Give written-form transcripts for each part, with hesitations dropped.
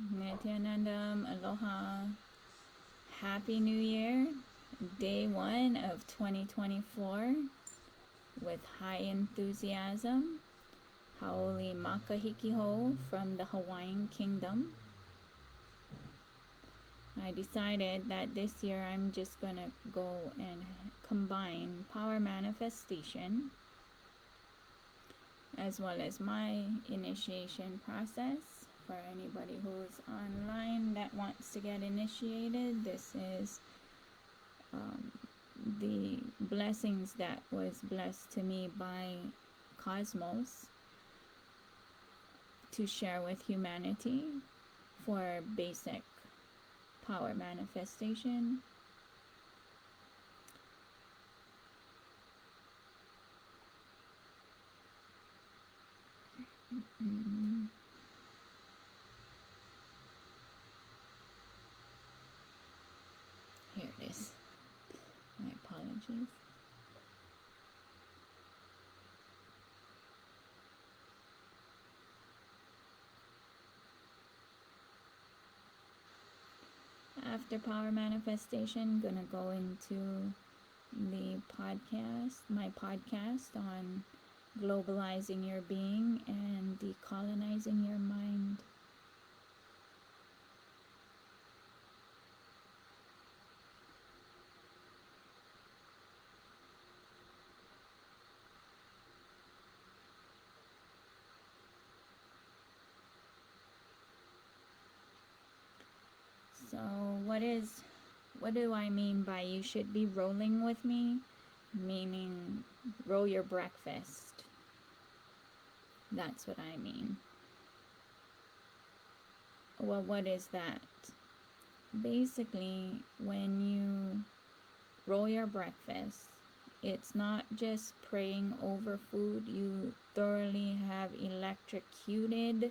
Nityanandam, aloha, happy new year, day 1 of 2024, with high enthusiasm, Haoli Makahikiho from the Hawaiian Kingdom. I decided that this year I'm just gonna go and combine power manifestation as well as my initiation process. For anybody who's online that wants to get initiated, this is the blessings that was blessed to me by Cosmos to share with humanity for basic power manifestation. Here it is. My apologies. After power manifestation, gonna go into the podcast, my podcast on globalizing your being and decolonizing your mind. So what do I mean by you should be rolling with me? Meaning roll your breakfast. That's what I mean. Well, what is that? Basically, when you roll your breakfast, it's not just praying over food. You thoroughly have electrocuted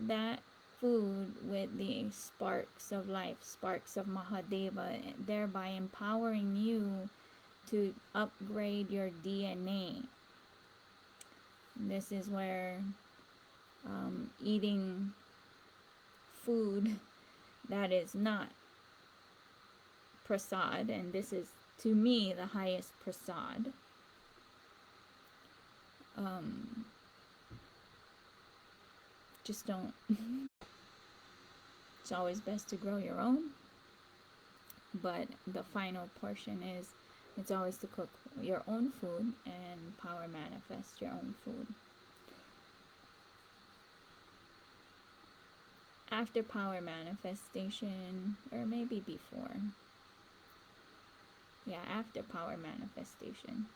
that food with the sparks of life, sparks of Mahadeva, thereby empowering you to upgrade your DNA. This is where eating food that is not prasad, and this is to me the highest prasad, just don't. It's always best to grow your own, but the final portion is it's always to cook your own food and power manifest your own food. After power manifestation, or maybe before, yeah, after power manifestation,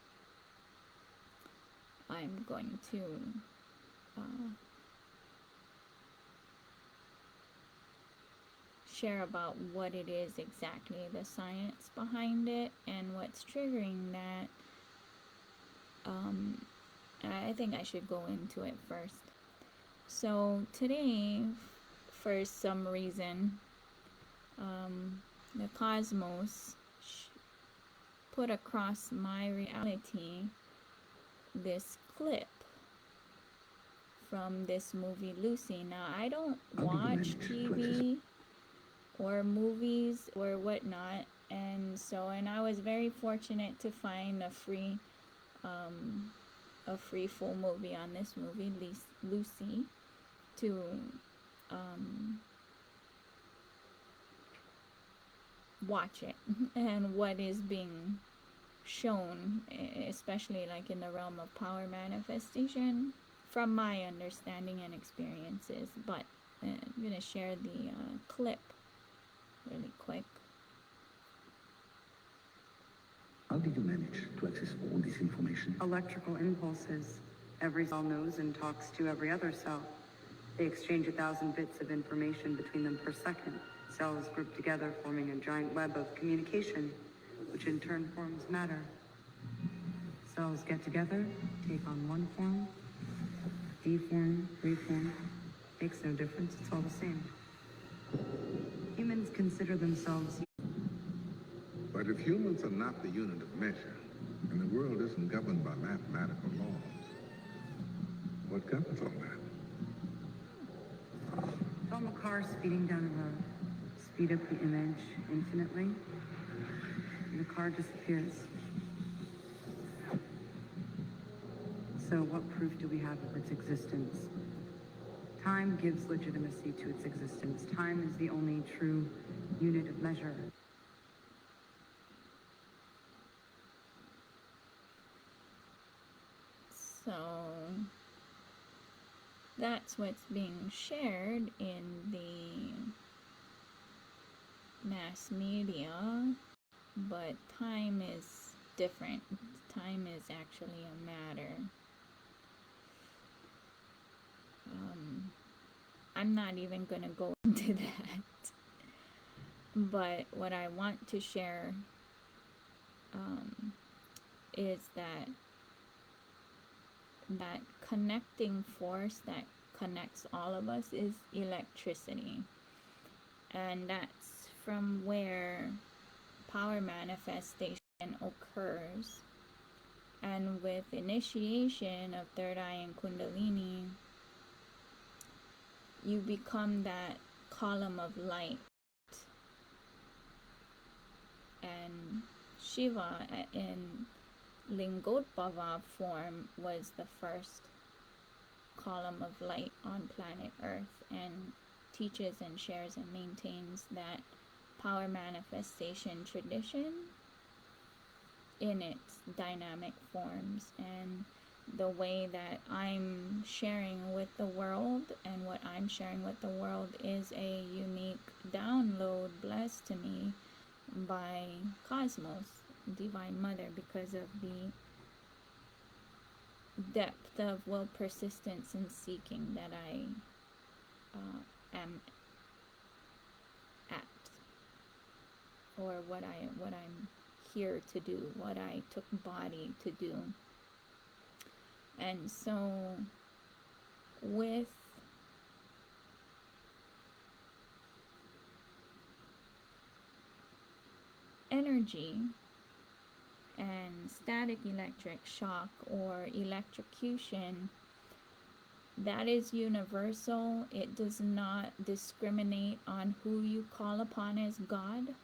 I'm going to share about what it is exactly, the science behind it, and what's triggering that. I think I should go into it first. So today, for some reason, the cosmos put across my reality this clip from this movie Lucy. Now, I don't watch TV or movies or whatnot, and I was very fortunate to find a free full movie on this movie Lucy to watch it and what is being shown, especially like in the realm of power manifestation, from my understanding and experiences. But I'm gonna share the clip really quick. How did you manage to access all this information? Electrical impulses. Every cell knows and talks to every other cell. They exchange 1,000 bits of information between them per second. Cells group together, forming a giant web of communication, which in turn forms matter. Cells get together, take on one form, deform, reform. Makes no difference, it's all the same. Humans consider themselves. But if humans are not the unit of measure, and the world isn't governed by mathematical laws, what governs all that? car speeding down the road. Speed up the image infinitely, and the car disappears. So what proof do we have of its existence? Time gives legitimacy to its existence. Time is the only true unit of measure. So that's what's being shared in the mass media, but time is different. Time is actually a matter. I'm not even going to go into that, but what I want to share is that connecting force that connects all of us is electricity, and that's from where power manifestation occurs. And with initiation of third eye and kundalini, you become that column of light. And Shiva in Lingotbhava form was the first column of light on planet Earth, and teaches and shares and maintains that power manifestation tradition in its dynamic forms. And the way that I'm sharing with the world, and what I'm sharing with the world, is a unique download blessed to me by Cosmos, Divine Mother, because of the depth of will, persistence, and seeking that I am at, or what I'm here to do, what I took body to do. And so with energy and static electric shock or electrocution, that is universal. It does not discriminate on who you call upon as God.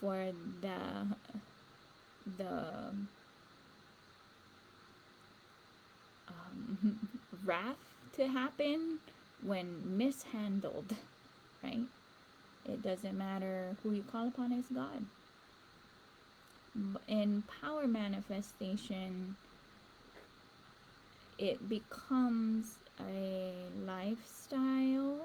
For the wrath to happen when mishandled, right? It doesn't matter who you call upon as God. In power manifestation, it becomes a lifestyle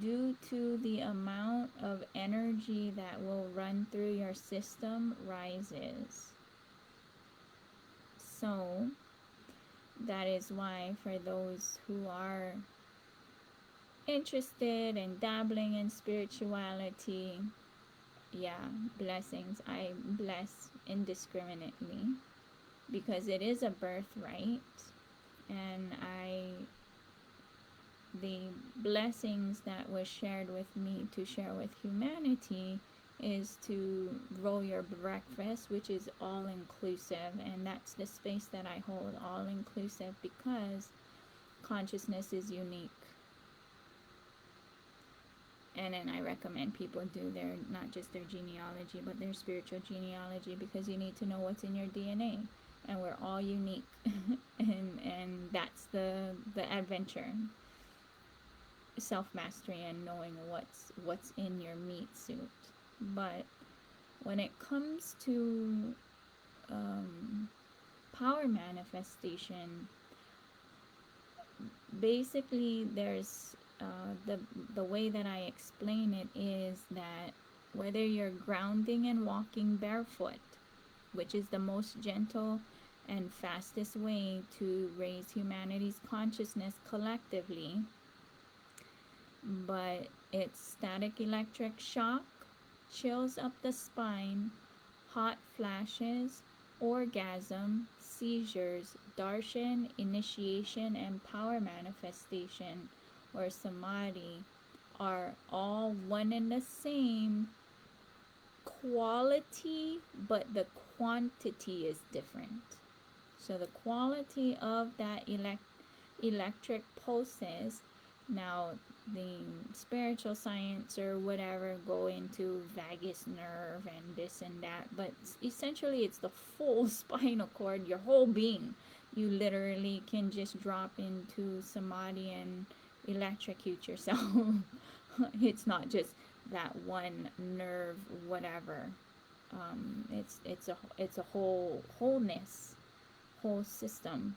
due to the amount of energy that will run through your system rises. So that is why, for those who are interested in dabbling in spirituality, yeah, blessings. I bless indiscriminately because it is a birthright, and the blessings that was shared with me to share with humanity is to roll your breakfast, which is all inclusive, and that's the space that I hold, all inclusive, because consciousness is unique. And then I recommend people do their, not just their genealogy, but their spiritual genealogy, because you need to know what's in your DNA, and we're all unique. and that's the adventure, self-mastery, and knowing what's in your meat suit. But when it comes to power manifestation, basically there's the way that I explain it is that whether you're grounding and walking barefoot, which is the most gentle and fastest way to raise humanity's consciousness collectively, but it's static electric shock, chills up the spine, hot flashes, orgasm, seizures, darshan, initiation, and power manifestation, or samadhi, are all one and the same quality, but the quantity is different. So the quality of that electric pulses Now, the spiritual science or whatever go into vagus nerve and this and that, but essentially it's the full spinal cord, your whole being. You literally can just drop into samadhi and electrocute yourself. It's not just that one nerve, whatever. It's a wholeness, whole system.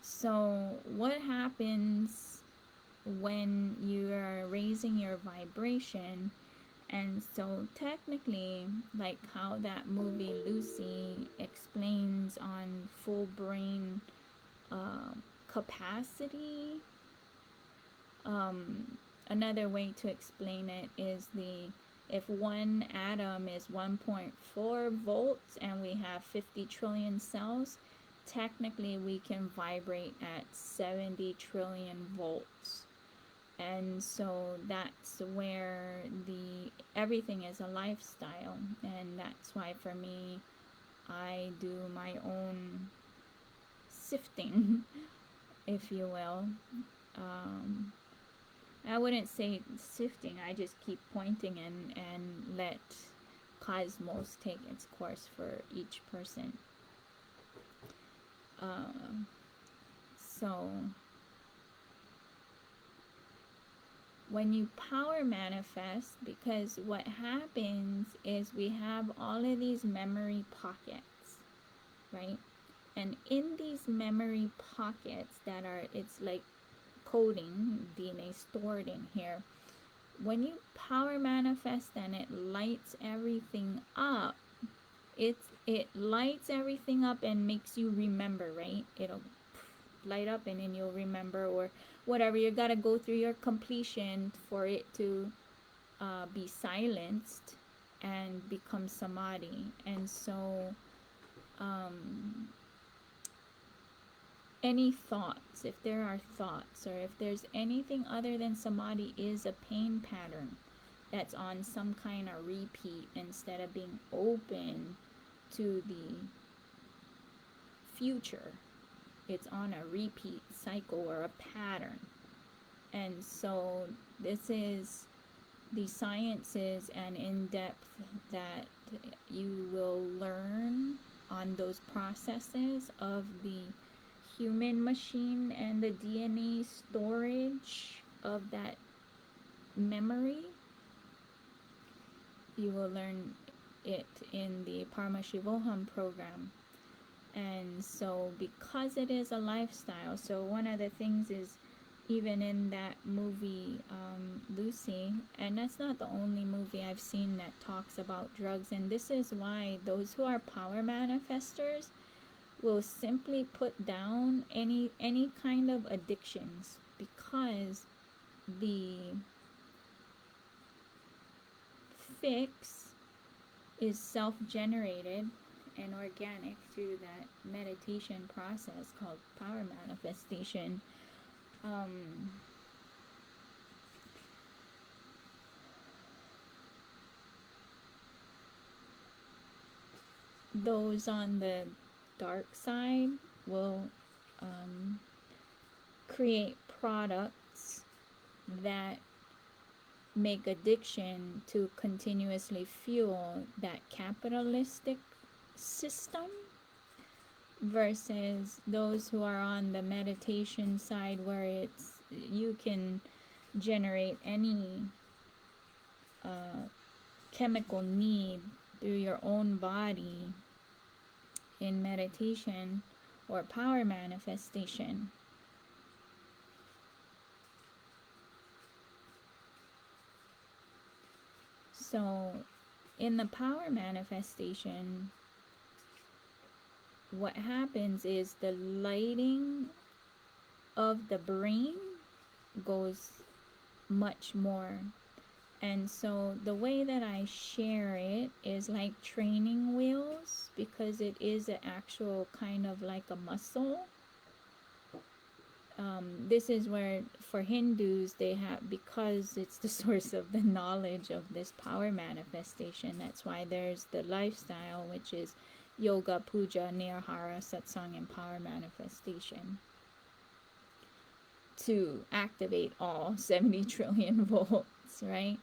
So what happens when you are raising your vibration? And so technically, like how that movie Lucy explains on full brain capacity, another way to explain it is if one atom is 1.4 volts and we have 50 trillion cells, technically we can vibrate at 70 trillion volts. And so that's where everything is a lifestyle, and that's why for me, I do my own sifting, if you will. I wouldn't say sifting, I just keep pointing and let cosmos take its course for each person. So when you power manifest, because what happens is we have all of these memory pockets, right? And in these memory pockets that are, it's like coding, DNA stored in here. When you power manifest and it lights everything up, it lights everything up and makes you remember, right? It'll light up and then you'll remember, or whatever. You gotta go through your completion for it to be silenced and become samadhi. And so any thoughts, if there are thoughts, or if there's anything other than samadhi, is a pain pattern that's on some kind of repeat instead of being open to the future. It's on a repeat cycle or a pattern. And so this is the sciences and in-depth that you will learn on those processes of the human machine and the DNA storage of that memory. You will learn it in the Paramashivoham program. And so because it is a lifestyle, so one of the things is, even in that movie Lucy, and that's not the only movie I've seen that talks about drugs, and this is why those who are power manifestors will simply put down any kind of addictions, because the fix is self-generated and organic through that meditation process called power manifestation. Those on the dark side will create products that make addiction to continuously fuel that capitalistic system, versus those who are on the meditation side, where it's you can generate any chemical need through your own body in meditation or power manifestation. So in the power manifestation, what happens is the lighting of the brain goes much more. And so the way that I share it is like training wheels, because it is an actual kind of like a muscle. This is where for Hindus they have, because it's the source of the knowledge of this power manifestation, that's why there's the lifestyle, which is yoga, puja, nirahara, satsang, and power manifestation. to activate all 70 trillion volts, right?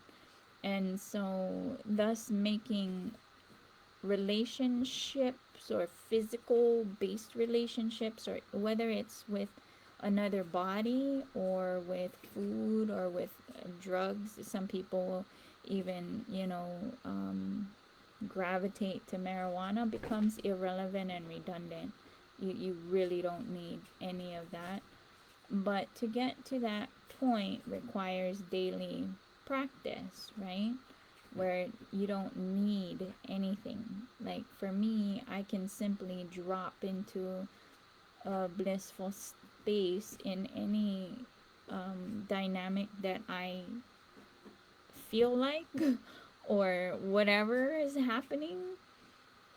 And so thus making relationships or physical based relationships, or whether it's with another body or with food or with drugs, some people even, gravitate to marijuana, becomes irrelevant and redundant. You really don't need any of that. But to get to that point requires daily practice, right? Where you don't need anything. Like for me, I can simply drop into a blissful space in any dynamic that I feel like, or whatever is happening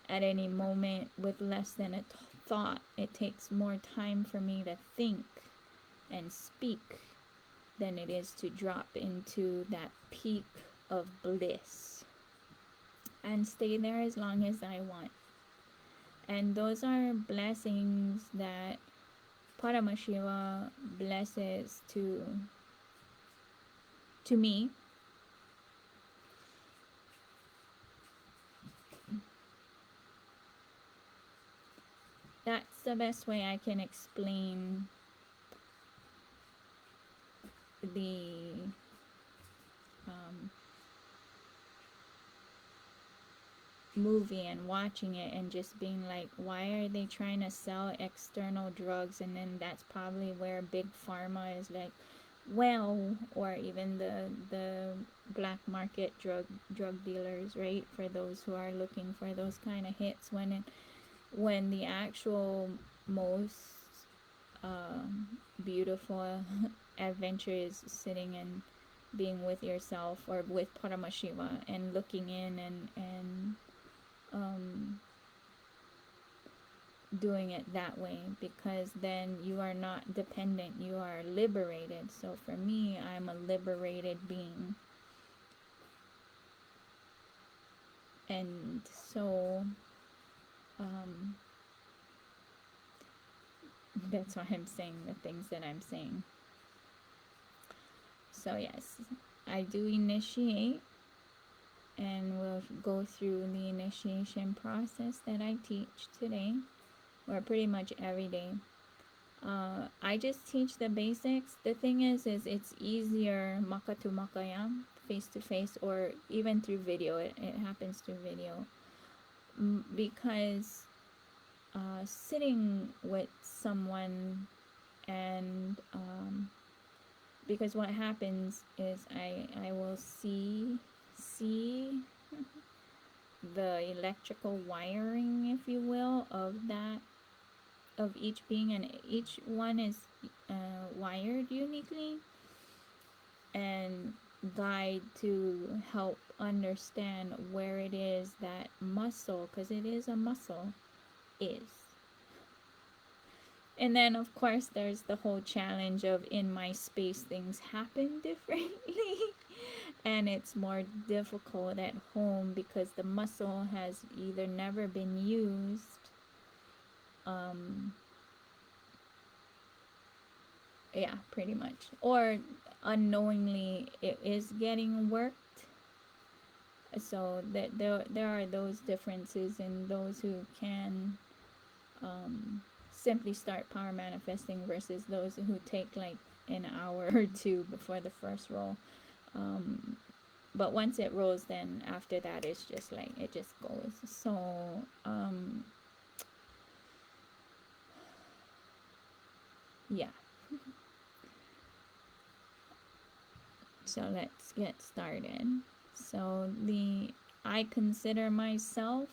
at any moment with less than a thought. It takes more time for me to think and speak than it is to drop into that peak of bliss and stay there as long as I want. And those are blessings that Paramashiva blesses to me. That's the best way I can explain the movie and watching it and just being like, why are they trying to sell external drugs? And then that's probably where big pharma is like, well, or even the black market drug dealers, right? For those who are looking for those kind of hits, when the actual most beautiful adventure is sitting and being with yourself or with Paramashiva and looking in and doing it that way, because then you are not dependent, you are liberated. So for me, I'm a liberated being. And so that's why I'm saying the things that I'm saying. So yes, I do initiate, and we'll go through the initiation process that I teach today, or pretty much every day. I just teach the basics. The thing is it's easier maka to makaya, face to face, or even through video. It happens through video, because sitting with someone and because what happens is I will see the electrical wiring, if you will, of each being, and each one is wired uniquely, and guide to help understand where it is that muscle, because it is a muscle, is. And then of course there's the whole challenge of, in my space things happen differently and it's more difficult at home because the muscle has either never been used, yeah, pretty much, or unknowingly it is getting worked. So that there are those differences in those who can simply start power manifesting versus those who take like an hour or two before the first roll. But once it rolls, then after that it's just like it just goes. So yeah. So let's get started. So I consider myself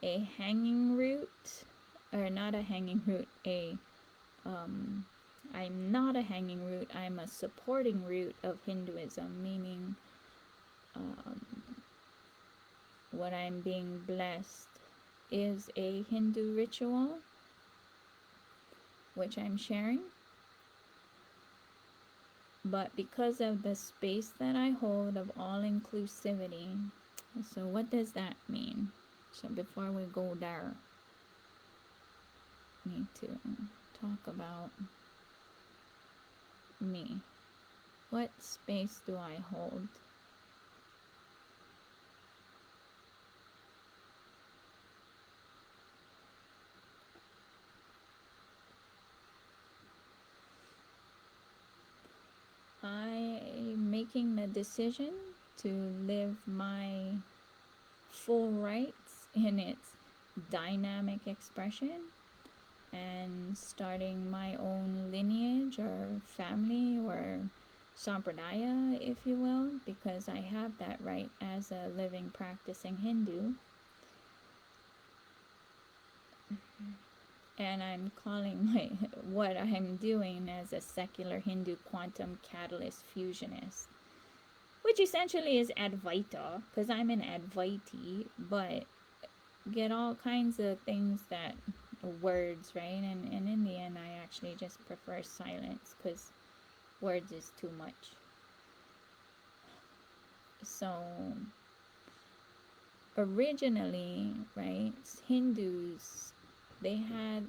a hanging root, or not a hanging root, I'm not a hanging root, I'm a supporting root of Hinduism, meaning what I'm being blessed is a Hindu ritual, which I'm sharing. But because of the space that I hold of all inclusivity, so what does that mean? So before we go there, need to talk about me? What space do I hold? I'm making the decision to live my full rights in its dynamic expression and starting my own lineage or family or sampradaya, if you will, because I have that right as a living, practicing Hindu. And I'm calling what I'm doing as a secular Hindu quantum catalyst fusionist, which essentially is Advaita, because I'm an Advaiti, but get all kinds of things that words, right? And in the end, I actually just prefer silence because words is too much. So originally, right, Hindus, they had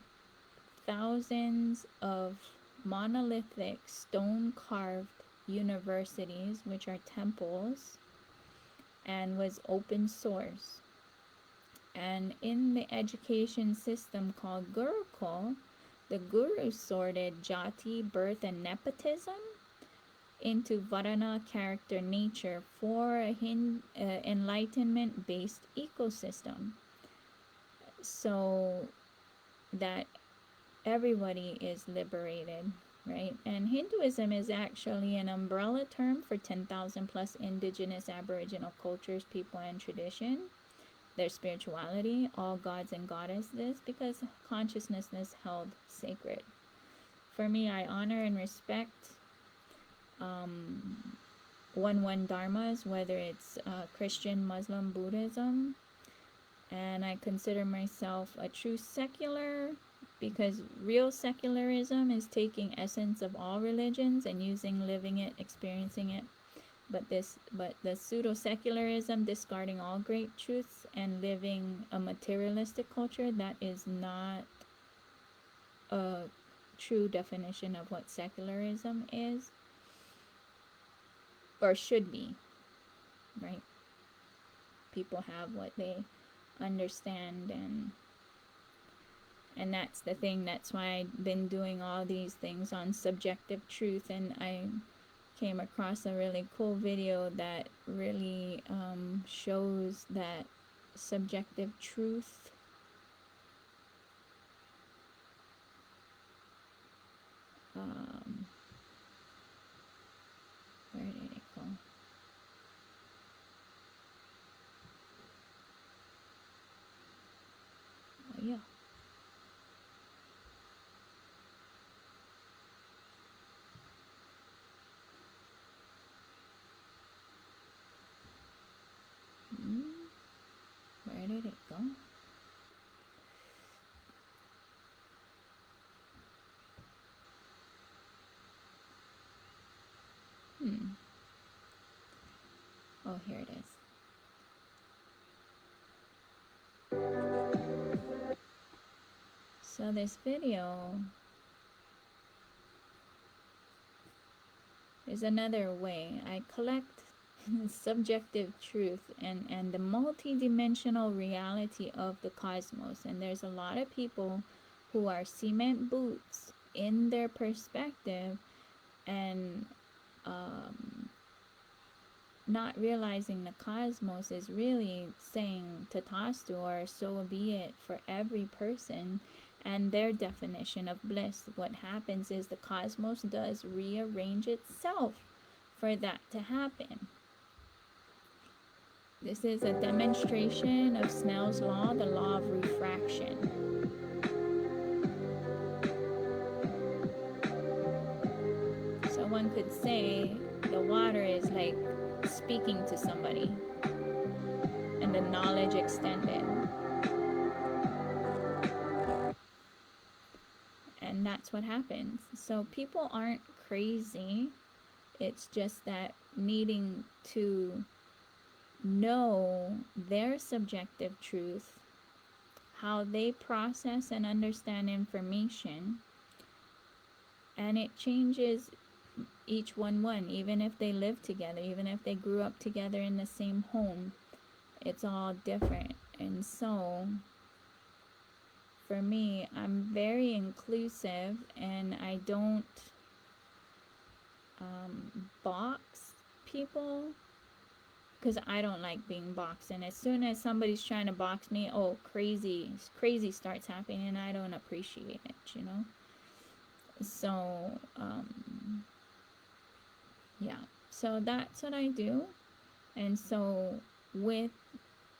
thousands of monolithic stone carved universities, which are temples, and was open source. And in the education system called Gurukul, the guru sorted Jati, birth, and Nepotism into Varana, character, nature, for a enlightenment-based ecosystem, so that everybody is liberated, right? And Hinduism is actually an umbrella term for 10,000 plus indigenous Aboriginal cultures, people, and tradition, their spirituality, all gods and goddesses, because consciousness is held sacred. For me, I honor and respect one dharmas, whether it's Christian, Muslim, Buddhism, and I consider myself a true secular, because real secularism is taking essence of all religions and living it, experiencing it. But the pseudo-secularism, discarding all great truths and living a materialistic culture, that is not a true definition of what secularism is or should be, right? People have what they understand, and that's the thing. That's why I've been doing all these things on subjective truth, and I came across a really cool video that really shows that subjective truth where did it go? Oh yeah. Where did it go? Oh, here it is. So this video is another way I collect subjective truth and the multi-dimensional reality of the cosmos. And there's a lot of people who are cement boots in their perspective and not realizing the cosmos is really saying tatastu, or so be it, for every person and their definition of bliss. What happens is the cosmos does rearrange itself for that to happen. This is a demonstration of Snell's law, the law of refraction. So one could say the water is like speaking to somebody and the knowledge extended. And that's what happens. So people aren't crazy. It's just that needing to know their subjective truth, how they process and understand information, and it changes each one, even if they live together, even if they grew up together in the same home, it's all different. And so for me, I'm very inclusive, and I don't box people, because I don't like being boxed. And as soon as somebody's trying to box me, oh, crazy starts happening, and I don't appreciate it, you know. So yeah, so that's what I do. And so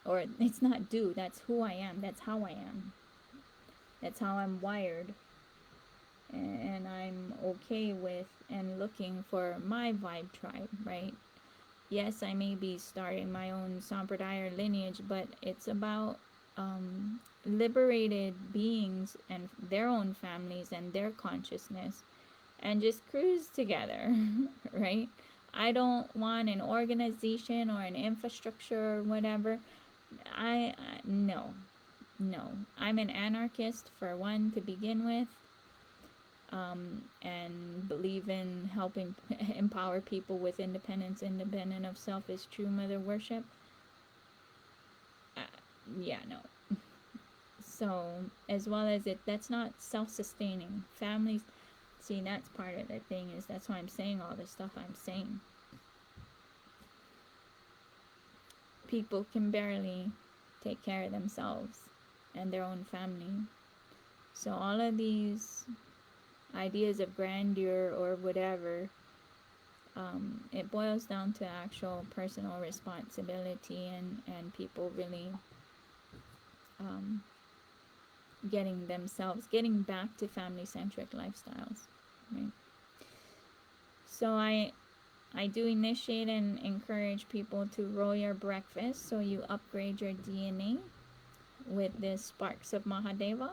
or it's not do, that's who I am, that's how I am, that's how I'm wired. And I'm okay with and looking for my vibe tribe, right? Yes, I may be starting my own sampradaya lineage, but it's about liberated beings and their own families and their consciousness, and just cruise together, right? I don't want an organization or an infrastructure or whatever. No. I'm an anarchist, for one, to begin with. And believe in helping empower people with independence. Independent of self is true mother worship. Yeah, no. So, as well as that's not self-sustaining. Families, see, that's part of the thing, is that's why I'm saying all the stuff I'm saying. People can barely take care of themselves and their own family. So all of these ideas of grandeur or whatever, it boils down to actual personal responsibility, and people really getting back to family-centric lifestyles, right? So I do initiate and encourage people to roll your breakfast, so you upgrade your DNA with the sparks of Mahadeva,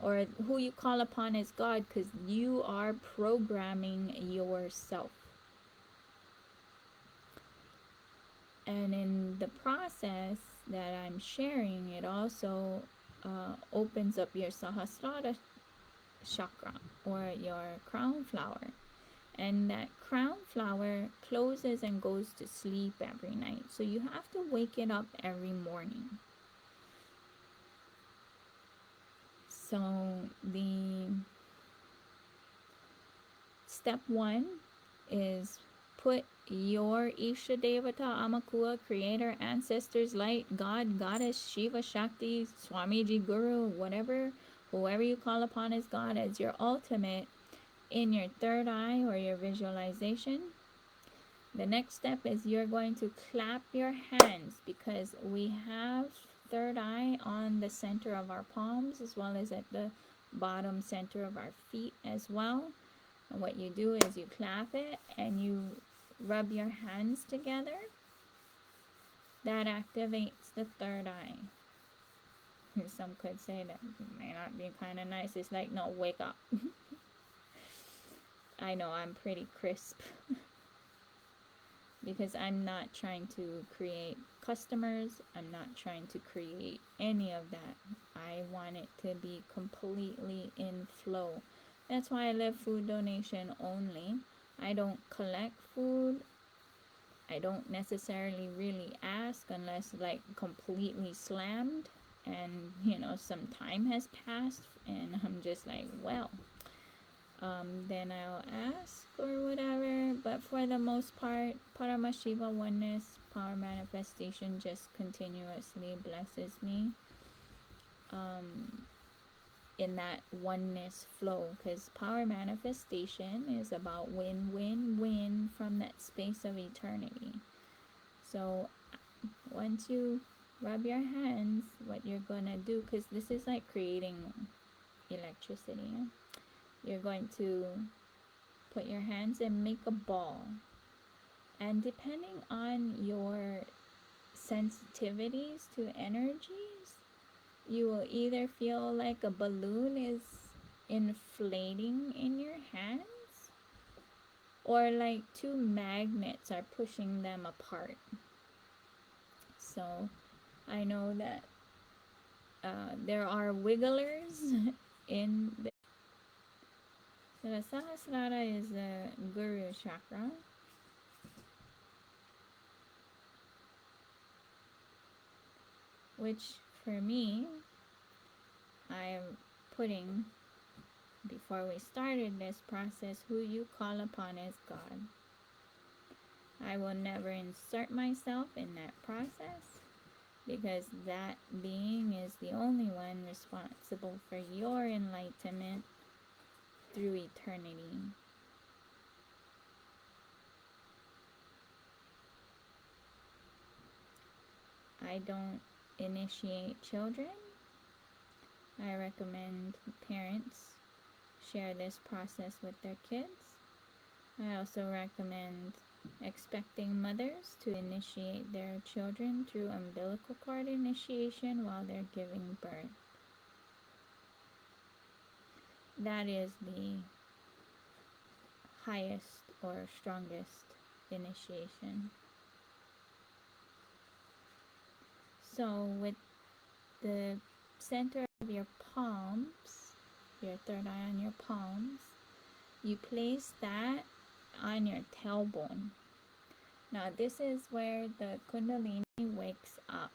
or who you call upon as God, because you are programming yourself. And in the process that I'm sharing, it also opens up your Sahasrara chakra, or your crown flower. And that crown flower closes and goes to sleep every night. So you have to wake it up every morning. So the step 1 is put your Isha Devata, Amakua, creator, ancestors, light, God, goddess, Shiva, Shakti, Swamiji, Guru, whoever you call upon as God, as your ultimate, in your third eye or your visualization. The next step is you're going to clap your hands, because we have third eye on the center of our palms, as well as at the bottom center of our feet as well. And what you do is you clap it and you rub your hands together. That activates the third eye. Some could say that may not be kind of nice. It's like, no, wake up. I know I'm pretty crisp because I'm not trying to create customers. I'm not trying to create any of that. I want it to be completely in flow. That's why I live food donation only. I don't collect food. I don't necessarily really ask unless like completely slammed and some time has passed and I'm just like, well, then I'll ask or whatever. But for the most part, Paramashiva oneness, power manifestation just continuously blesses me in that oneness flow, because power manifestation is about win from that space of eternity. So once you rub your hands, what you're gonna do, because this is like creating electricity, you're going to put your hands and make a ball, and depending on your sensitivities to energies, you will either feel like a balloon is inflating in your hands, or like two magnets are pushing them apart. So I know that there are wigglers in the So the Sahasrara is the Guru chakra. Which for me, I am putting, before we started this process, who you call upon as God. I will never insert myself in that process because that being is the only one responsible for your enlightenment through eternity. I don't initiate children. I recommend parents share this process with their kids. I also recommend expecting mothers to initiate their children through umbilical cord initiation while they're giving birth. That is the highest or strongest initiation. So with the center of your palms, your third eye on your palms, you place that on your tailbone. Now this is where the Kundalini wakes up.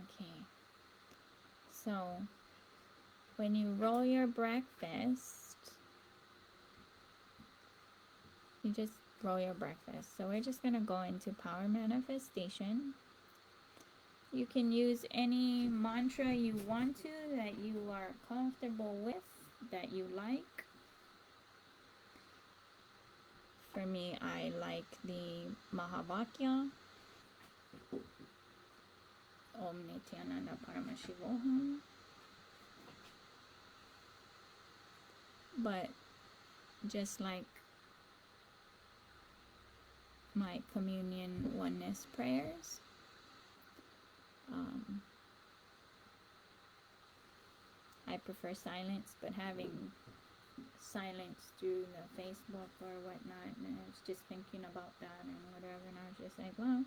Okay. So when you roll your breakfast, you just roll your breakfast. So we're just going to go into power manifestation. You can use any mantra you want to that you are comfortable with, that you like. For me, I like the Mahavakya. Om Nityananda Paramashivoham. But just like my communion oneness prayers, I prefer silence, but having silence through the Facebook or whatnot, and I was just thinking about that and whatever, and I was just like, well,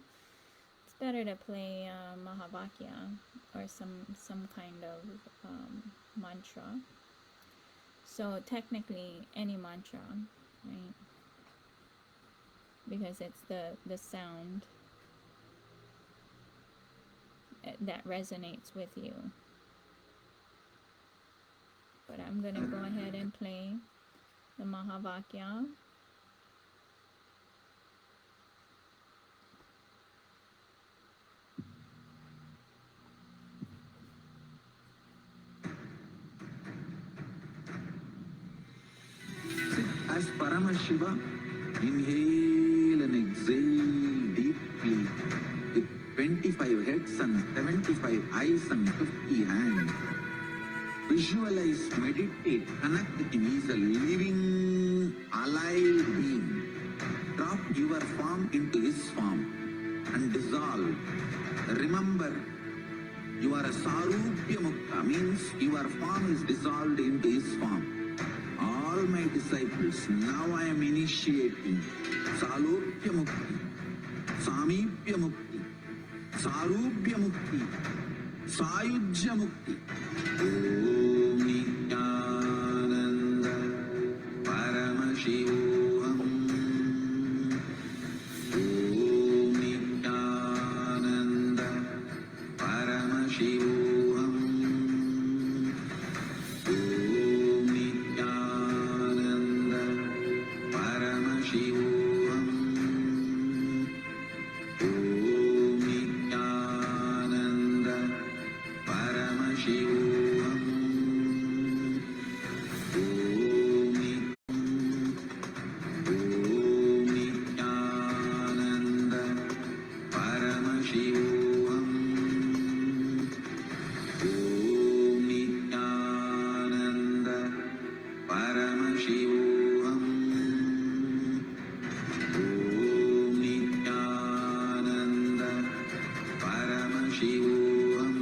it's better to play Mahavakya or some kind of mantra. So technically any mantra, right? Because it's the sound that resonates with you. But I'm going to go ahead and play the Mahavakya. As Paramashiva, inhale and exhale deeply with 25 heads and 75 eyes and 50 hands. Visualize, meditate, connect with him. He is a living, alive being. Drop your form into his form and dissolve. Remember, you are a Sarupya Mukta, means your form is dissolved into his form. All my disciples, now I am initiating Salopya Mukti, Samipya Mukti, Sarupya Mukti, Sayujya Mukti. Om Nityananda Paramashivoham. Om Nityananda Paramashivoham. Om Nityananda Paramashivoham. Om Nityananda Paramashivoham. Om Nityananda Paramashivoham. Om Nityananda Paramashivoham. Om Nityananda Paramashivoham.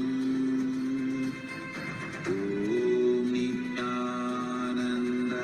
Om Nityananda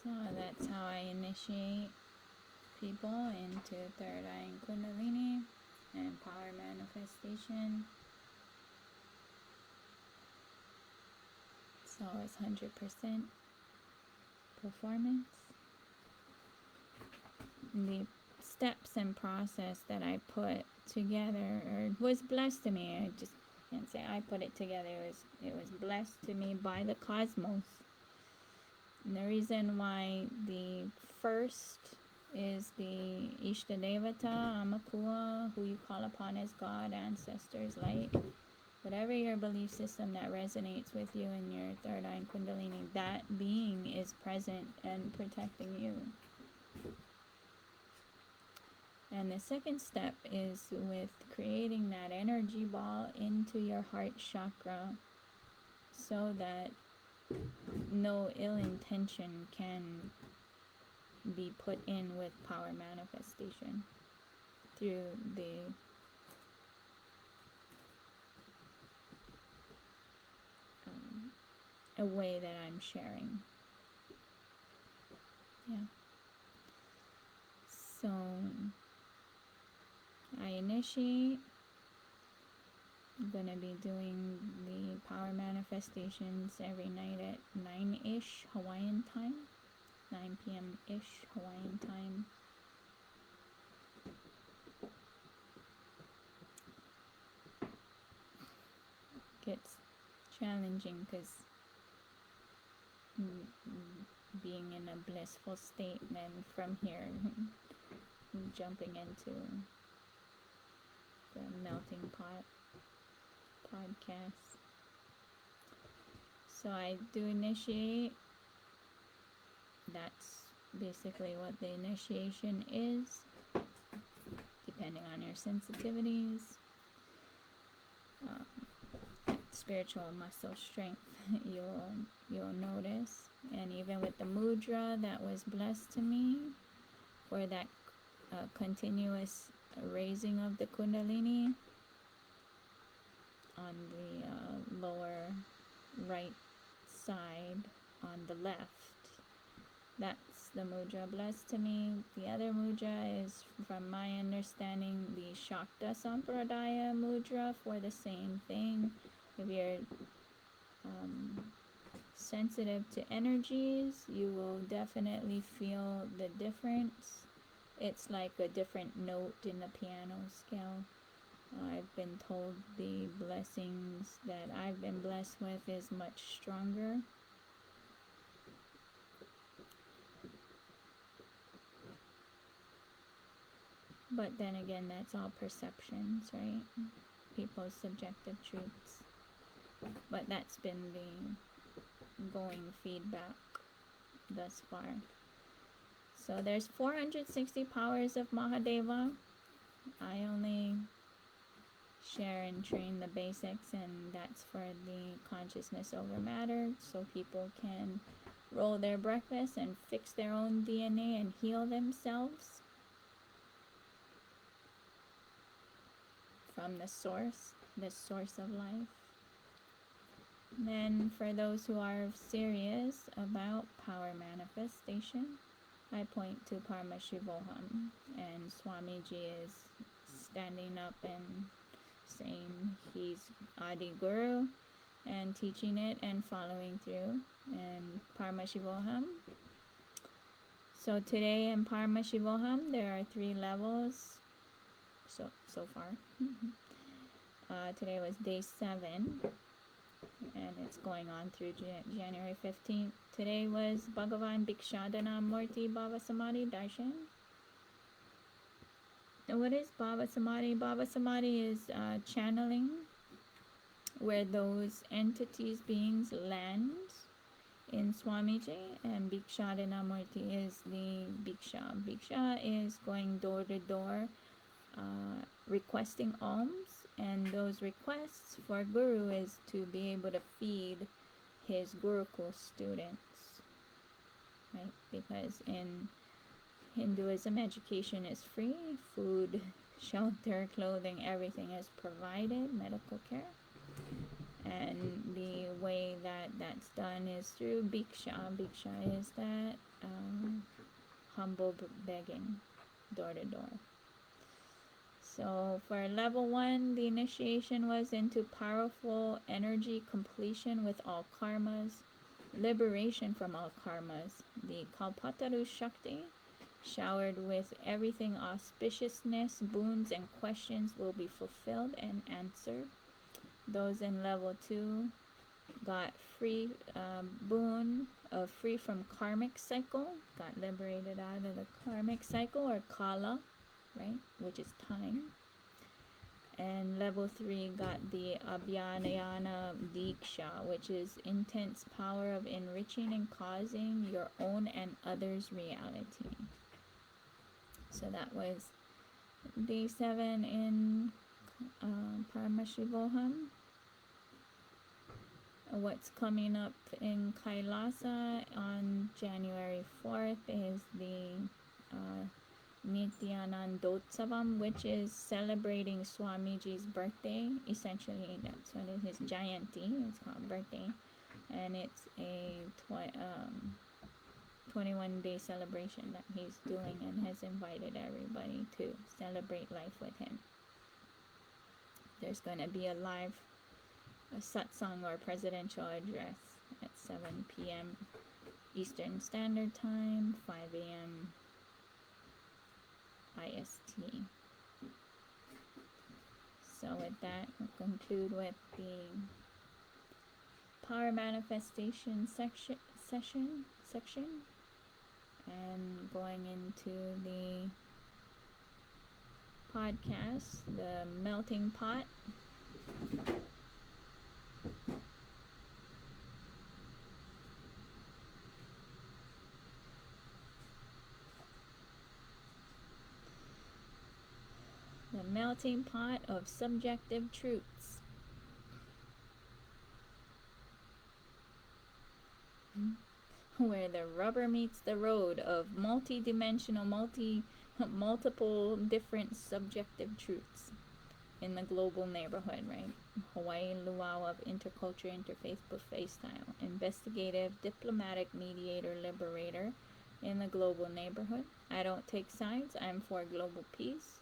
So that's how I initiate people into third eye and kundalini and power manifestation. So it's 100% performance. The steps and process that I put together was blessed to me. I just can't say I put it together. It was blessed to me by the cosmos. And the reason why the first is the Ishtadevata, Amakua, who you call upon as God, ancestors, light, whatever your belief system that resonates with you in your third eye and kundalini, that being is present and protecting you. And the second step is with creating that energy ball into your heart chakra so that no ill intention can be put in with power manifestation through a way that I'm sharing. Yeah. So I initiate. I'm going to be doing the power manifestations every night at 9-ish Hawaiian time. 9 p.m.-ish Hawaiian time. Gets challenging because being in a blissful state, and then from here jumping into the melting pot podcast. So I do initiate. That's basically what the initiation is, depending on your sensitivities. Spiritual muscle strength you'll notice, and even with the mudra that was blessed to me for that continuous raising of the kundalini on the lower right side on the left. That's the mudra blessed to me. The other mudra is, from my understanding, the Shakta Sampradaya mudra for the same thing. If you're sensitive to energies, you will definitely feel the difference. It's like a different note in the piano scale. I've been told the blessings that I've been blessed with is much stronger. But then again, that's all perceptions, right? People's subjective truths. But that's been the going feedback thus far. So there's 460 powers of Mahadeva. I only share and train the basics, and that's for the consciousness over matter, so people can roll their breakfast and fix their own DNA and heal themselves from the source of life. And then for those who are serious about power manifestation, I point to Paramashivoham, and Swamiji is standing up and saying he's Adi Guru and teaching it and following through, and Paramashivoham. So today in Paramashivoham there are 3 levels so far. Today was day 7, and it's going on through January 15th. Today was Bhagavan Bhikshadana Murti Bhava Samadhi Darshan. And what is Bhava Samadhi? Bhava Samadhi is channeling, where those entities, beings land in Swamiji, and Bhikshadana Murti is the Bhiksha. Bhiksha is going door to door, requesting alms, and those requests for Guru is to be able to feed his Gurukul students, right? Because in Hinduism, education is free, food, shelter, clothing, everything is provided, medical care. And the way that that's done is through Bhiksha. Bhiksha is that humble begging, door to door. So for level 1, the initiation was into powerful energy completion with all karmas, liberation from all karmas. The Kalpataru Shakti, showered with everything auspiciousness, boons, and questions will be fulfilled and answered. Those in level 2 got free boon of free from karmic cycle, got liberated out of the karmic cycle or kala, right, which is time. And level 3 got the Abhyayana Diksha, which is intense power of enriching and causing your own and others' reality. So that was day 7 in Paramashivoham. What's coming up in Kailasa on January 4th is the Nityanandotsavam, which is celebrating Swamiji's birthday. Essentially, that's what it is, his Jayanti. It's called birthday. And it's a 21-day celebration that he's doing and has invited everybody to celebrate life with him. There's going to be a live satsang or presidential address at 7 p.m. Eastern Standard Time, 5 a.m. IST. So with that, we'll conclude with the power manifestation section, and going into the podcast, the melting pot. The melting pot of subjective truths. Where the rubber meets the road of multi-dimensional, multiple different subjective truths in the global neighborhood, right? Hawaii luau of interculture, interfaith, buffet style. Investigative, diplomatic, mediator, liberator in the global neighborhood. I don't take sides. I'm for global peace.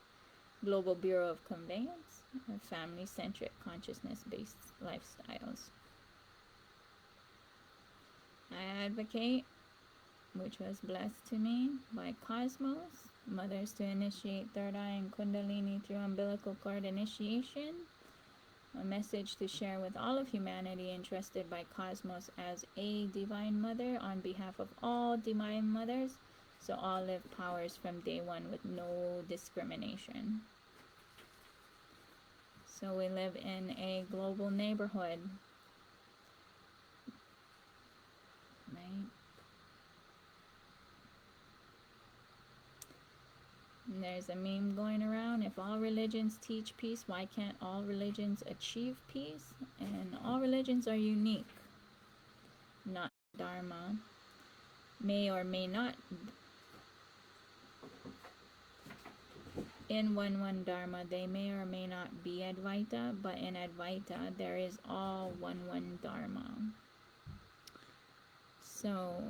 Global Bureau of Conveyance, family-centric, consciousness-based lifestyles. I advocate, which was blessed to me by Cosmos, mothers to initiate third eye and Kundalini through umbilical cord initiation. A message to share with all of humanity entrusted by Cosmos as a divine mother on behalf of all divine mothers, so all live powers from day one with no discrimination. So we live in a global neighborhood, right? And there's a meme going around, if all religions teach peace, why can't all religions achieve peace? And all religions are unique, not Dharma. May or may not. In one Dharma, they may or may not be Advaita, but in Advaita, there is all one Dharma. So,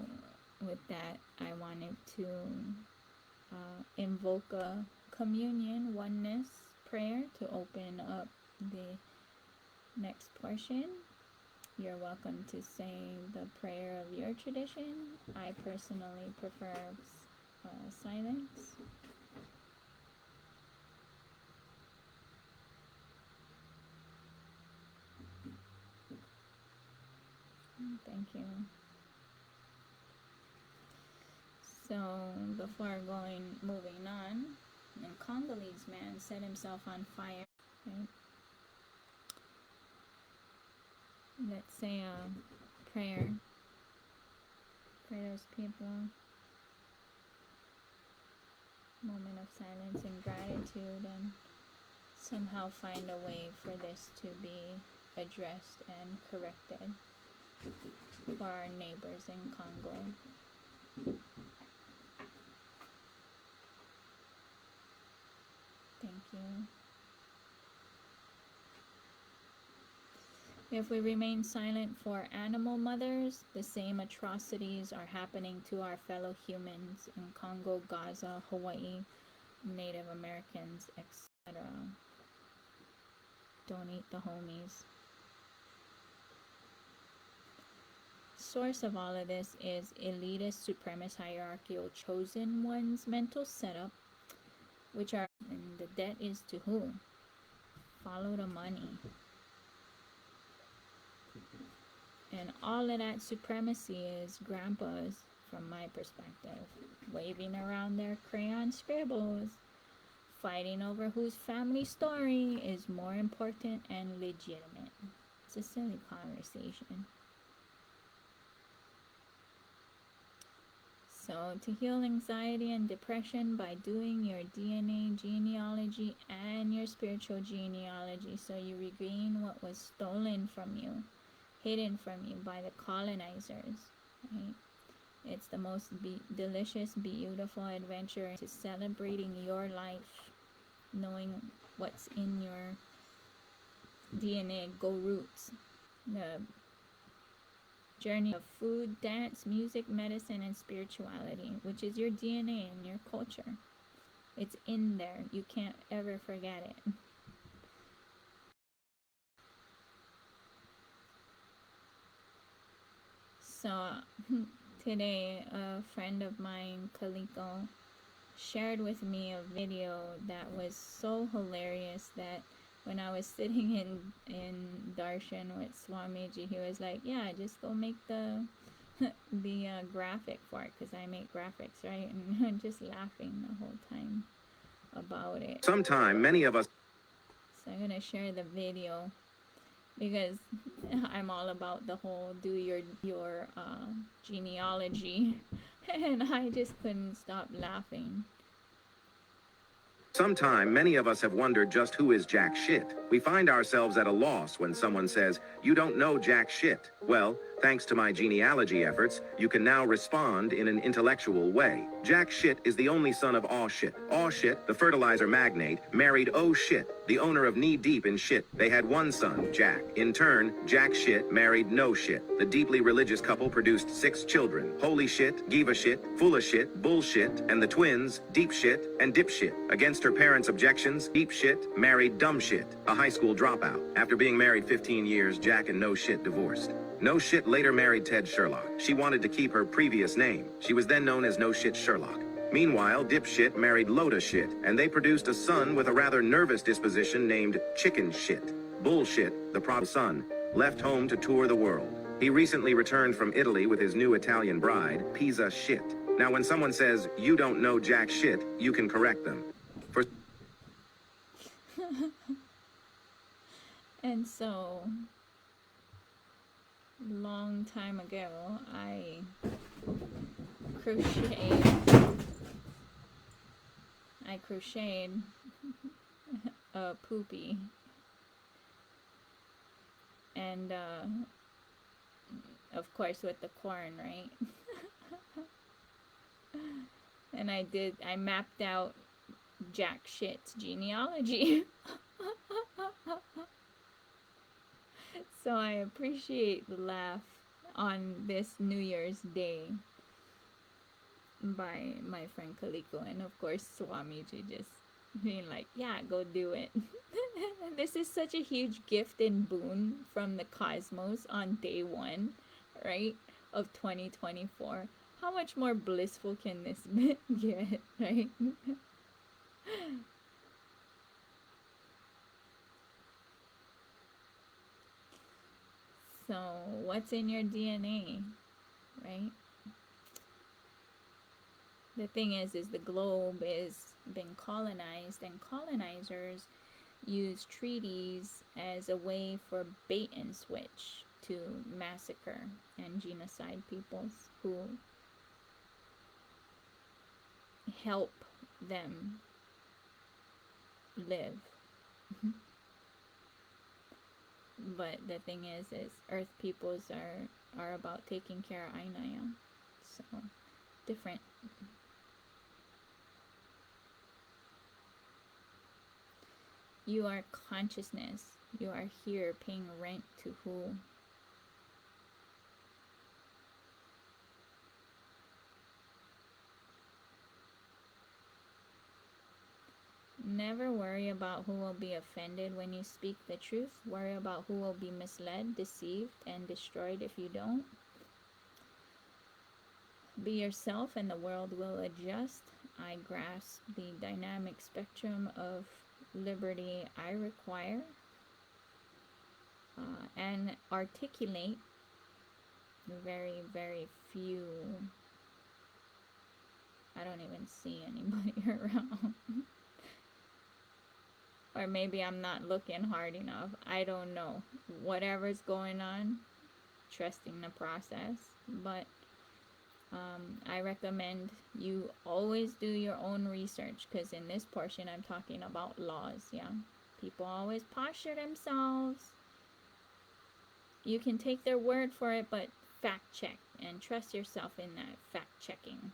with that, I wanted to invoke a communion, oneness prayer to open up the next portion. You're welcome to say the prayer of your tradition. I personally prefer silence. Thank you. So before moving on, a Congolese man set himself on fire. Right? Let's say a prayer for those people. Moment of silence and gratitude, and somehow find a way for this to be addressed and corrected for our neighbors in Congo. Thank you. If we remain silent for animal mothers, the same atrocities are happening to our fellow humans in Congo, Gaza, Hawaii, Native Americans, etc. Don't eat the homies. Source of all of this is elitist, supremacist, hierarchical, chosen ones' mental setup, which are, and the debt is to who? Follow the money. And all of that supremacy is grandpas, from my perspective, waving around their crayon scribbles, fighting over whose family story is more important and legitimate. It's a silly conversation. So, to heal anxiety and depression by doing your DNA genealogy and your spiritual genealogy, so you regain what was stolen from you, hidden from you by the colonizers, right? It's the most delicious, beautiful adventure to celebrating your life, knowing what's in your DNA. Go roots. The journey of food, dance, music, medicine, and spirituality, which is your DNA and your culture. It's in there. You can't ever forget it. So today, a friend of mine, Kaliko, shared with me a video that was so hilarious that when I was sitting in darshan with Swamiji, he was like, yeah, just go make the graphic for it, because I make graphics, right? And I'm just laughing the whole time about it. Sometime many of us... So I'm going to share the video, because I'm all about the whole do your genealogy, and I just couldn't stop laughing. Sometime many of us have wondered just who is jack shit. We find ourselves at a loss when someone says, you don't know jack shit. Well, thanks to my genealogy efforts, you can now respond in an intellectual way. Jack Shit is the only son of Aw Shit. Aw Shit, the fertilizer magnate, married Oh Shit, the owner of Knee Deep in Shit. They had one son, Jack. In turn, Jack Shit married No Shit. The deeply religious couple produced 6 children: Holy Shit, Giva Shit, Full of Shit, Bullshit, and the twins, Deep Shit and Dip Shit. Against her parents' objections, Deep Shit married Dumb Shit, a high school dropout. After being married 15 years, Jack and No Shit divorced. No Shit later married Ted Sherlock. She wanted to keep her previous name. She was then known as No Shit Sherlock. Meanwhile, Dipshit married Loda Shit, and they produced a son with a rather nervous disposition named Chicken Shit. Bullshit, the prodigal son, left home to tour the world. He recently returned from Italy with his new Italian bride, Pizza Shit. Now when someone says, you don't know jack shit, you can correct them. For And so, long time ago, I crocheted a poopy, and of course with the corn, right? And I mapped out jack shit's genealogy. So I appreciate the laugh on this New Year's Day by my friend Kaliko, and of course Swamiji just being like, yeah, go do it. This is such a huge gift and boon from the cosmos on day 1, right, of 2024. How much more blissful can this get, right? So, what's in your DNA, right? The thing is the globe is been colonized, and colonizers use treaties as a way for bait and switch to massacre and genocide peoples who help them live. But the thing is Earth peoples are about taking care of Ainaya. So, different. You are consciousness. You are here paying rent to who? Never worry about who will be offended when you speak the truth. Worry about who will be misled, deceived, and destroyed if you don't. Be yourself and the world will adjust. I grasp the dynamic spectrum of liberty I require and articulate very, very few. I don't even see anybody around. Or maybe I'm not looking hard enough. I don't know. Whatever's going on, trusting the process. But I recommend you always do your own research, because in this portion I'm talking about laws. Yeah, people always posture themselves. You can take their word for it, but fact check and trust yourself in that fact checking,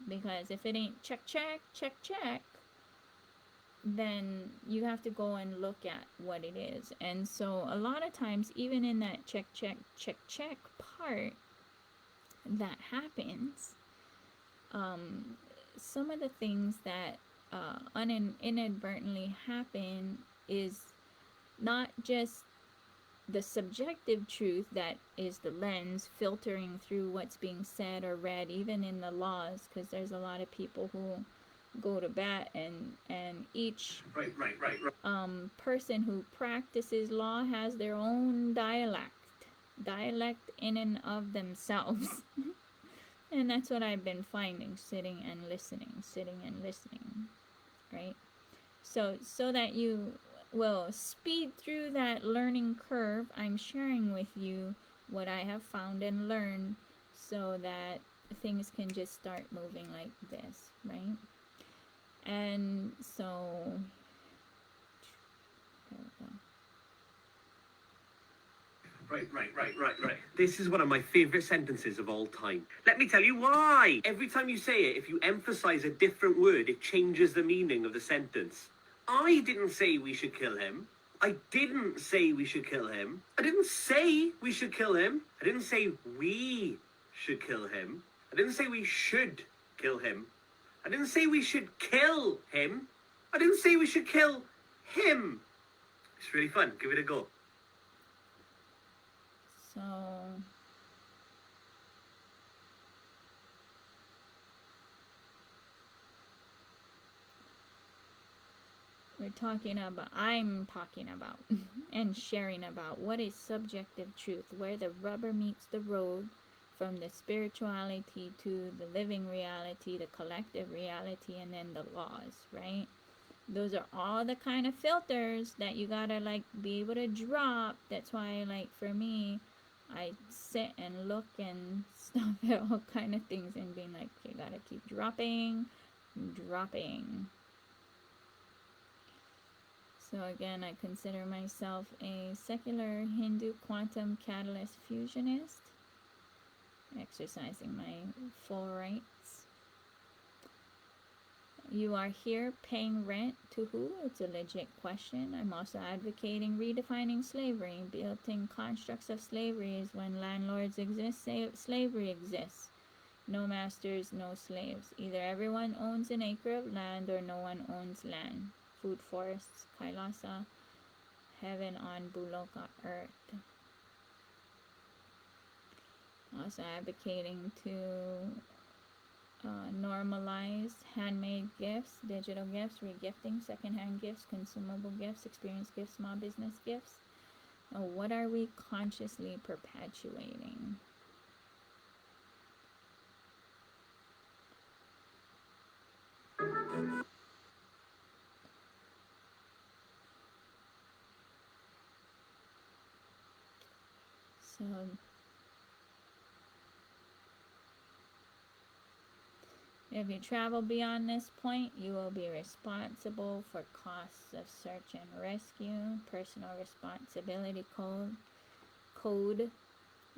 because if it ain't check then you have to go and look at what it is. And so a lot of times, even in that check part that happens, some of the things that inadvertently happen is not just the subjective truth that is the lens filtering through what's being said or read, even in the laws, because there's a lot of people who go to bat, and each person who practices law has their own dialect in and of themselves. And that's what I've been finding, sitting and listening, right? So that you will speed through that learning curve, I'm sharing with you what I have found and learned, so that things can just start moving like this, right? And so, there we go. Right. This is one of my favorite sentences of all time. Let me tell you why. Every time you say it, if you emphasize a different word, it changes the meaning of the sentence. I didn't say we should kill him. I didn't say we should kill him. I didn't say we should kill him. I didn't say we should kill him. I didn't say we should kill him. I didn't say we should kill him. I didn't say we should kill him. It's really fun. Give it a go. So, I'm talking about and sharing about what is subjective truth, where the rubber meets the road, from the spirituality to the living reality, the collective reality, and then the laws, right? Those are all the kind of filters that you gotta be able to drop. That's why, for me, I sit and look and stuff at all kind of things and being like, you gotta keep dropping. So again, I consider myself a secular Hindu quantum catalyst fusionist, exercising my full rights. You are here paying rent to who? It's a legit question. I'm also advocating redefining slavery. Built-in constructs of slavery is when landlords exist, slavery exists. No masters, no slaves. Either everyone owns an acre of land or no one owns land. Food forests, Kailasa, heaven on Buloka earth. Also advocating to normalize handmade gifts, digital gifts, regifting, secondhand gifts, consumable gifts, experience gifts, small business gifts. Now, what are we consciously perpetuating? So, if you travel beyond this point, you will be responsible for costs of search and rescue. Personal responsibility code.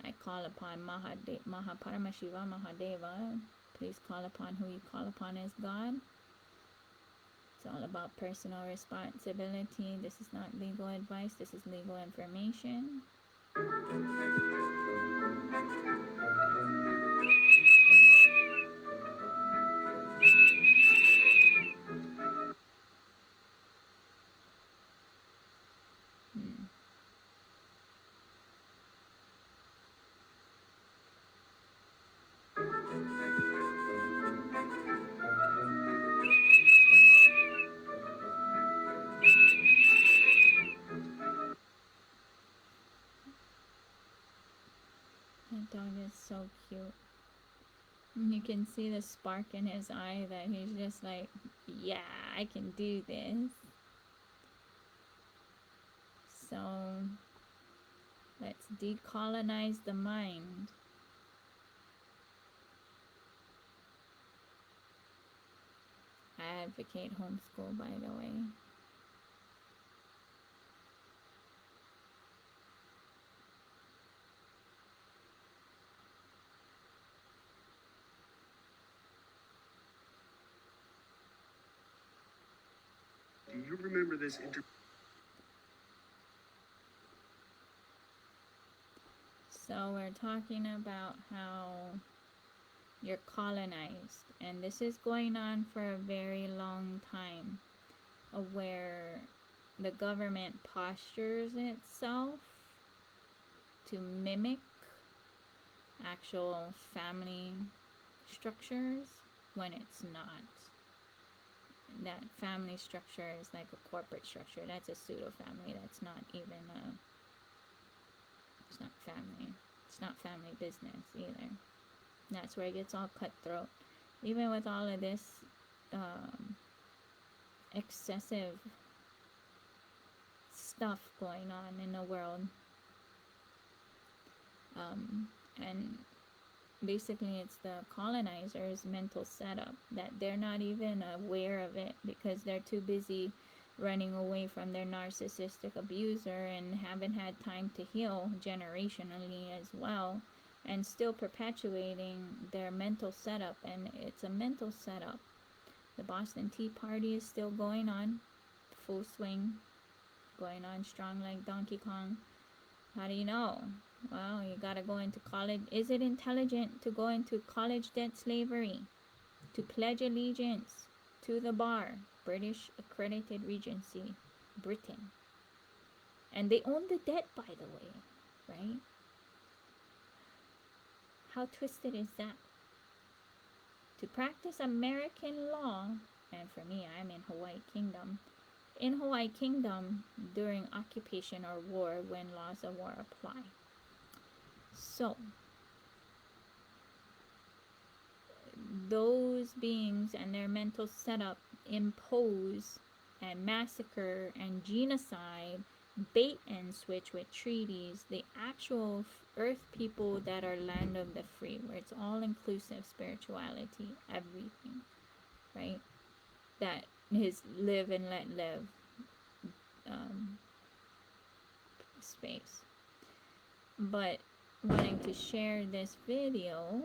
I call upon Mahaparamashiva Mahadeva. Please call upon who you call upon as God. It's It's all about personal responsibility. This is not legal advice. This is legal information. That dog is so cute. You can see the spark in his eye that he's just like, yeah, I can do this. So let's decolonize the mind. I advocate homeschool, by the way. Do you remember this interview? So we're talking about how you're colonized, and this is going on for a very long time, where the government postures itself to mimic actual family structures when it's not. That family structure is like a corporate structure. That's a pseudo family. That's not even a, it's not family. It's not family business either. That's where it gets all cutthroat. Even with all of this excessive stuff going on in the world. And basically it's the colonizers' mental setup that they're not even aware of it because they're too busy running away from their narcissistic abuser and haven't had time to heal generationally as well, and still perpetuating their mental setup. And it's a mental setup. The Boston Tea Party is still going on, full swing, going on strong like Donkey Kong. How do you know? Well, you gotta go into college. Is it intelligent to go into college debt slavery? To pledge allegiance to the bar, British accredited Regency, Britain. And they own the debt, by the way, right? How twisted is that? To practice American law, and for me, I'm in Hawaii Kingdom. In Hawaii Kingdom, during occupation or war, when laws of war apply. So, those beings and their mental setup impose and massacre and genocide, bait and switch with treaties, the actual earth people that are land of the free, where it's all inclusive spirituality, everything, right? That is live and let live space. But wanting to share this video.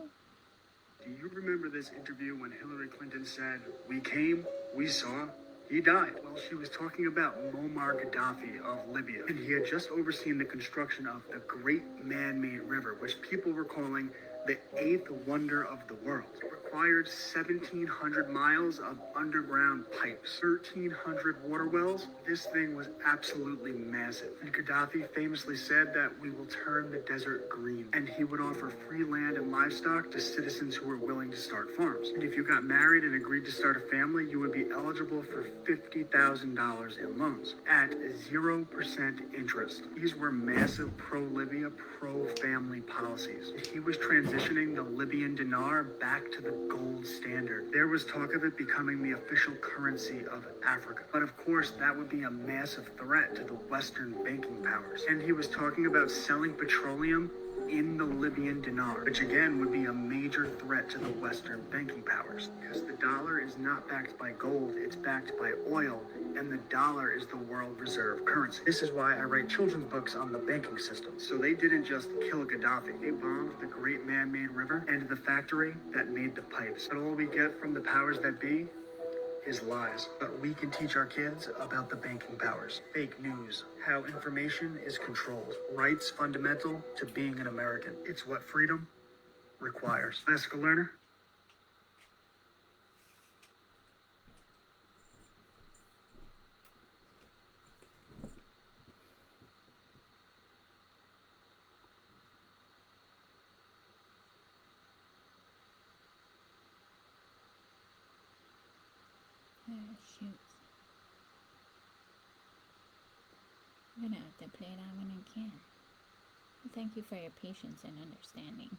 Do you remember this interview when Hillary Clinton said, "We came, we saw, he died"? Well, she was talking about Muammar Gaddafi of Libya, and he had just overseen the construction of the Great Man-Made River, which people were calling the eighth wonder of the world. It required 1,700 miles of underground pipes, 1,300 water wells. This thing was absolutely massive. And Gaddafi famously said that we will turn the desert green, and he would offer free land and livestock to citizens who were willing to start farms. And if you got married and agreed to start a family, you would be eligible for $50,000 in loans at 0% interest. These were massive pro-Libya, pro-family policies. He was transitioning the Libyan dinar back to the gold standard. There was talk of it becoming the official currency of Africa. But of course, that would be a massive threat to the Western banking powers. And he was talking about selling petroleum in the Libyan dinar, which again would be a major threat to the Western banking powers. Because the dollar is not backed by gold, it's backed by oil, and the dollar is the world reserve currency. This is why I write children's books on the banking system. So they didn't just kill Gaddafi, they bombed the Great Man-Made River and the factory that made the pipes. But all we get from the powers that be is lies, but we can teach our kids about the banking powers, fake news, how information is controlled, rights fundamental to being an American. It's what freedom requires. Ask a learner. Shoot. I'm gonna have to play that one again. Thank you for your patience and understanding.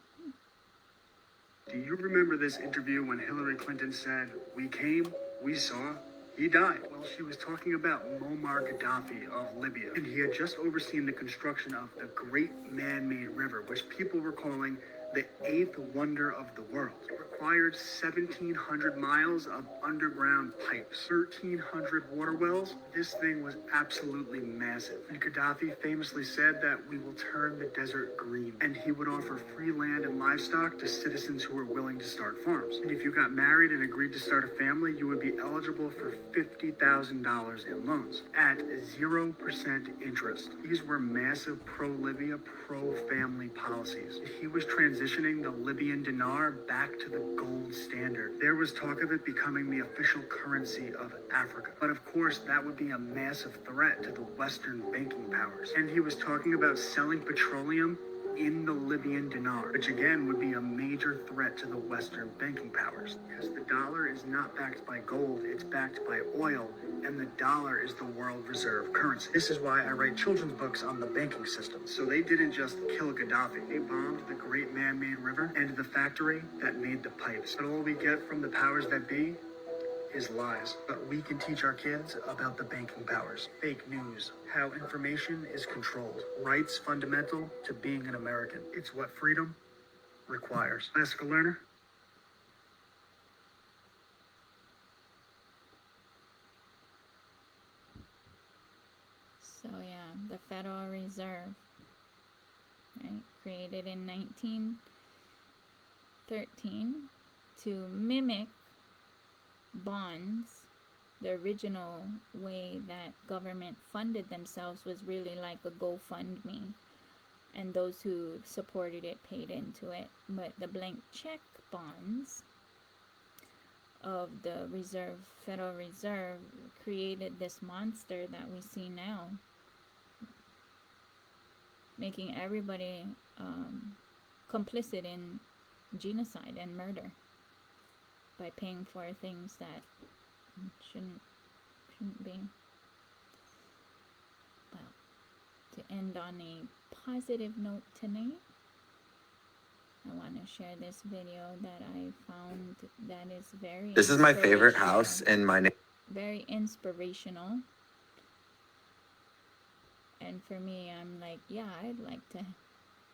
Do you remember this interview when Hillary Clinton said, "We came, we saw, he died"? Well, she was talking about Muammar Gaddafi of Libya, and he had just overseen the construction of the Great Man-Made River, which people were calling the eighth wonder of the world. It required 1,700 miles of underground pipes, 1,300 water wells. This thing was absolutely massive. And Gaddafi famously said that we will turn the desert green, and he would offer free land and livestock to citizens who were willing to start farms. And if you got married and agreed to start a family, you would be eligible for $50,000 in loans at 0% interest. These were massive pro-Libya, pro-family policies. He was transitioning the Libyan dinar back to the gold standard. There was talk of it becoming the official currency of Africa. But of course, that would be a massive threat to the Western banking powers. And he was talking about selling petroleum in the Libyan dinar, which again would be a major threat to the Western banking powers. Because the dollar is not backed by gold, it's backed by oil, and the dollar is the world reserve currency. This is why I write children's books on the banking system. So they didn't just kill Gaddafi, they bombed the Great Man-Made River and the factory that made the pipes. But all we get from the powers that be is lies, but we can teach our kids about the banking powers, fake news, how information is controlled, rights fundamental to being an American. It's what freedom requires. Ask a learner. So yeah, the Federal Reserve, right, created in 1913 to mimic bonds. The original way that government funded themselves was really like a GoFundMe, and those who supported it paid into it. But the blank check bonds of the Federal Reserve created this monster that we see now, making everybody complicit in genocide and murder by paying for things that shouldn't be. Well, to end on a positive note tonight, I want to share this video that I found that is very This is my favorite house in my very inspirational. And for me, I'm like, yeah, I'd like to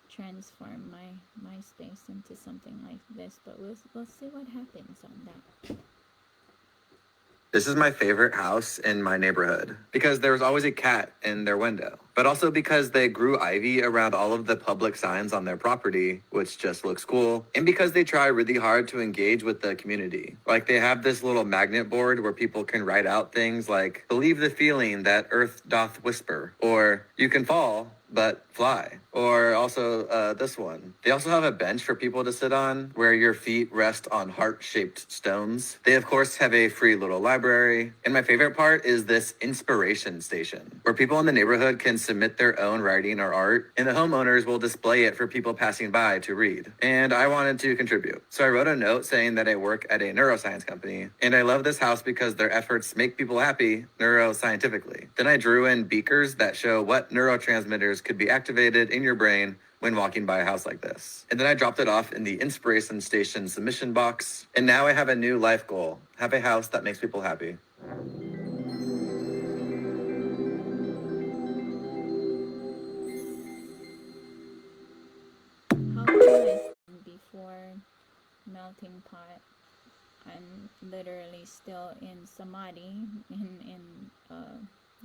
transform my space into something like this, but we'll see what happens on that. This is my favorite house in my neighborhood because there was always a cat in their window, but also because they grew ivy around all of the public signs on their property, which just looks cool, and because they try really hard to engage with the community. Like they have this little magnet board where people can write out things like, "Believe the feeling that earth doth whisper," or "You can fall, but fly," or also this one. They also have a bench for people to sit on where your feet rest on heart-shaped stones. They of course have a free little library. And my favorite part is this inspiration station where people in the neighborhood can submit their own writing or art, and the homeowners will display it for people passing by to read. And I wanted to contribute. So I wrote a note saying that I work at a neuroscience company, and I love this house because their efforts make people happy neuroscientifically. Then I drew in beakers that show what neurotransmitters could be activated in your brain when walking by a house like this. And then I dropped it off in the Inspiration Station submission box. And now I have a new life goal: have a house that makes people happy. How cool is before melting pot? I'm literally still in samadhi, in a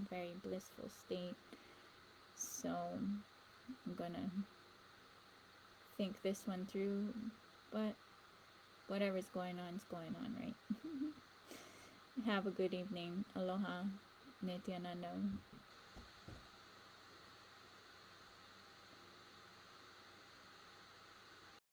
very blissful state. So I'm gonna think this one through, but whatever's going on is going on, right? Have a good evening. Aloha. Nityananda.